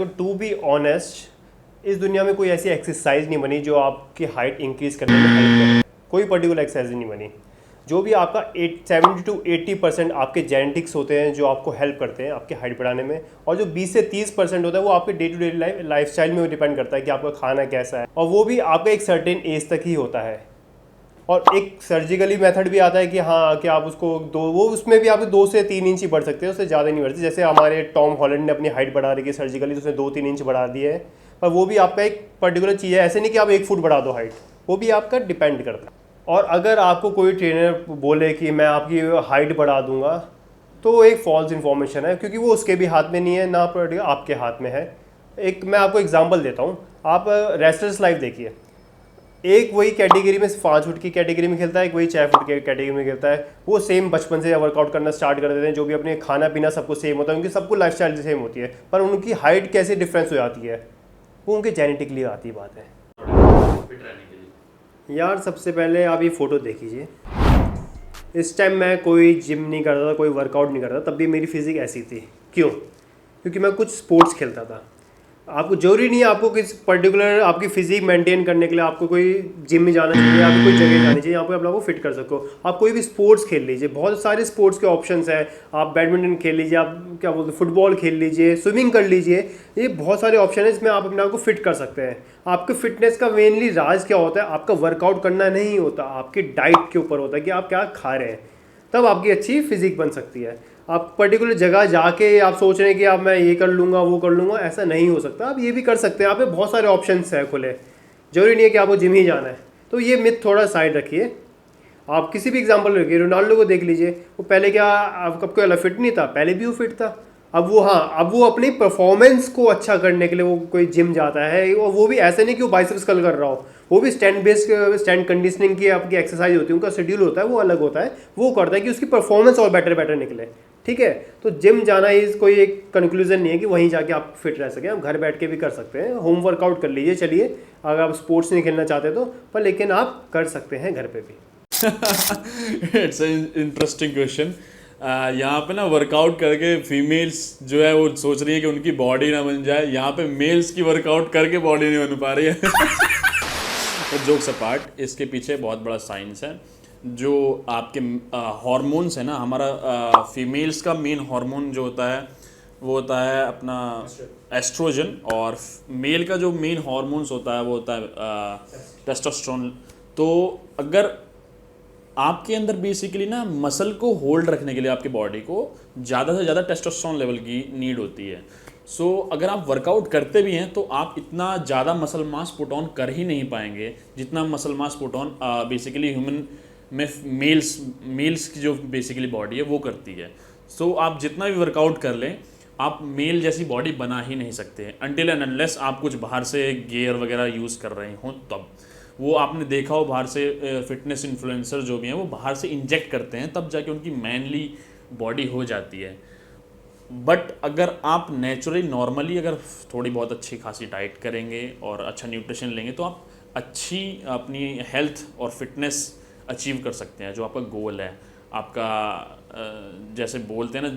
To be honest, इस दुनिया में कोई ऐसी एक्सरसाइज नहीं बनी जो आपकी हाइट इंक्रीज करने में हेल्प करे। कोई पर्टिकुलर एक्सरसाइज नहीं बनी। जो भी आपका 70 to 80% आपके जेनेटिक्स होते हैं जो आपको हेल्प करते हैं आपकी हाइट बढ़ाने में, और जो 20 से 30% होता है वो आपके day to day lifestyle में डिपेंड करता है कि आपका खाना कैसा है, और वो भी आपका एक सर्टेन एज तक ही होता है। और एक सर्जिकली मेथड भी आता है कि हाँ कि आप उसको दो, वो उसमें भी आप 2 से 3 इंच ही बढ़ सकते हैं, उससे ज़्यादा नहीं बढ़ते। जैसे हमारे टॉम हॉलैंड ने अपनी हाइट बढ़ा रखी है सर्जिकली, तो उसने 2-3 इंच बढ़ा दी है। पर वो भी आपका एक पर्टिकुलर चीज़ है, ऐसे नहीं कि आप 1 फुट बढ़ा दो हाइट, वो भी आपका डिपेंड करता है। और अगर आपको कोई ट्रेनर बोले कि मैं आपकी हाइट बढ़ा दूंगा, तो वो एक फॉल्स इन्फॉर्मेशन है, क्योंकि वो उसके भी हाथ में नहीं है ना आपके हाथ में है। एक मैं आपको एग्जांपल देता हूँ। आप रेसलर्स लाइफ देखिए, एक वही कैटेगरी में 5 फुट की कैटेगरी में खेलता है, एक वही 6 फुट के कैटेगरी में खेलता है। वो सेम बचपन से वर्कआउट करना स्टार्ट कर देते हैं, जो भी अपने खाना पीना सबको सेम होता है, उनकी सबको लाइफस्टाइल सेम होती है, पर उनकी हाइट कैसे डिफरेंस हो जाती है, वो उनके जेनेटिकली आती बात है। फिट रहने के लिए यार सबसे पहले आप ये फ़ोटो देख लीजिए। इस टाइम मैं कोई जिम नहीं करता था, कोई वर्कआउट नहीं करता, तब भी मेरी फिजिक ऐसी थी। क्यों? क्योंकि मैं कुछ स्पोर्ट्स खेलता था। आपको जरूरी नहीं है आपको किस पर्टिकुलर आपकी फिजिक मेंटेन करने के लिए आपको कोई जिम में जाना चाहिए, आपको कोई जगह जानी चाहिए, यहाँ पे अपना को फिट कर सको। आप कोई भी स्पोर्ट्स खेल लीजिए, बहुत सारे स्पोर्ट्स के ऑप्शंस हैं। आप बैडमिंटन खेल लीजिए, आप क्या बोलते हैं फुटबॉल खेल लीजिए, स्विमिंग कर लीजिए। ये बहुत सारे ऑप्शन है जिसमें आप अपने आप को फिट कर सकते हैं। आपके फिटनेस का मेनली राज क्या होता है? आपका वर्कआउट करना नहीं होता, आपकी डाइट के ऊपर होता है कि आप क्या खा रहे हैं। तब आपकी अच्छी फिजिक बन सकती है। आप पर्टिकुलर जगह जाके आप सोच रहे हैं कि आप मैं ये कर लूँगा वो कर लूँगा, ऐसा नहीं हो सकता। आप ये भी कर सकते हैं, आप पे बहुत सारे ऑप्शंस हैं खुले। जरूरी नहीं है कि आपको जिम ही जाना है। तो ये मिथ थोड़ा साइड रखिए। आप किसी भी एग्जांपल रखिए, रोनाल्डो को देख लीजिए। वो पहले क्या आप कब को फिट नहीं था? पहले भी वो फिट था। अब वो हाँ, अब वो अपनी परफॉर्मेंस को अच्छा करने के लिए वो कोई जिम जाता है, और वो भी ऐसे नहीं कि वो बाइसेप्स कर्ल कर रहा हो। वो भी स्टैंड बेस्ड स्टैंड कंडीशनिंग की आपकी एक्सरसाइज होती है, उनका शेड्यूल होता है, वो अलग होता है। वो करता है कि उसकी परफॉर्मेंस और बेटर निकले। ठीक है, तो जिम जाना इस कोई एक कंक्लूजन नहीं है कि वहीं जाके आप फिट रह सकें। आप घर बैठ के भी कर सकते हैं, होम वर्कआउट कर लीजिए। चलिए, अगर आप स्पोर्ट्स नहीं खेलना चाहते तो, पर लेकिन आप कर सकते हैं घर पे भी। It's interesting question. यहाँ पे ना वर्कआउट करके फीमेल्स जो है वो सोच रही है कि उनकी बॉडी ना बन जाए, यहाँ पे मेल्स की वर्कआउट करके बॉडी नहीं बन पा रही है। तो जोक्स अपार्ट, इसके पीछे बहुत बड़ा साइंस है। जो आपके हार्मोन्स है ना, हमारा फीमेल्स का मेन हार्मोन जो होता है वो होता है अपना एस्ट्रोजन, और मेल का जो मेन हार्मोन्स होता है वो होता है टेस्टोस्टेरोन। तो अगर आपके अंदर बेसिकली ना मसल को होल्ड रखने के लिए आपकी बॉडी को ज़्यादा से ज़्यादा टेस्टोस्टेरोन लेवल की नीड होती है। सो अगर आप वर्कआउट करते भी हैं तो आप इतना ज़्यादा मसल मास पुट ऑन कर ही नहीं पाएंगे जितना muscle mass put on basically human में मेल्स की जो बेसिकली बॉडी है वो करती है। सो आप जितना भी वर्कआउट कर लें, आप मेल जैसी बॉडी बना ही नहीं सकते अनटिल एंड अनलेस आप कुछ बाहर से गियर वगैरह यूज़ कर रहे हों तब। वो आपने देखा हो बाहर से फिटनेस इन्फ्लुएंसर जो भी हैं वो बाहर से इंजेक्ट करते हैं, तब जाके उनकी मैनली बॉडी हो जाती है। बट अगर आप नेचुरली नॉर्मली अगर थोड़ी बहुत अच्छी खासी डाइट करेंगे और अच्छा न्यूट्रिशन लेंगे तो आप अच्छी अपनी हेल्थ और फिटनेस अचीव कर सकते हैं। जो आपका गोल है, आपका जैसे बोलते हैं ना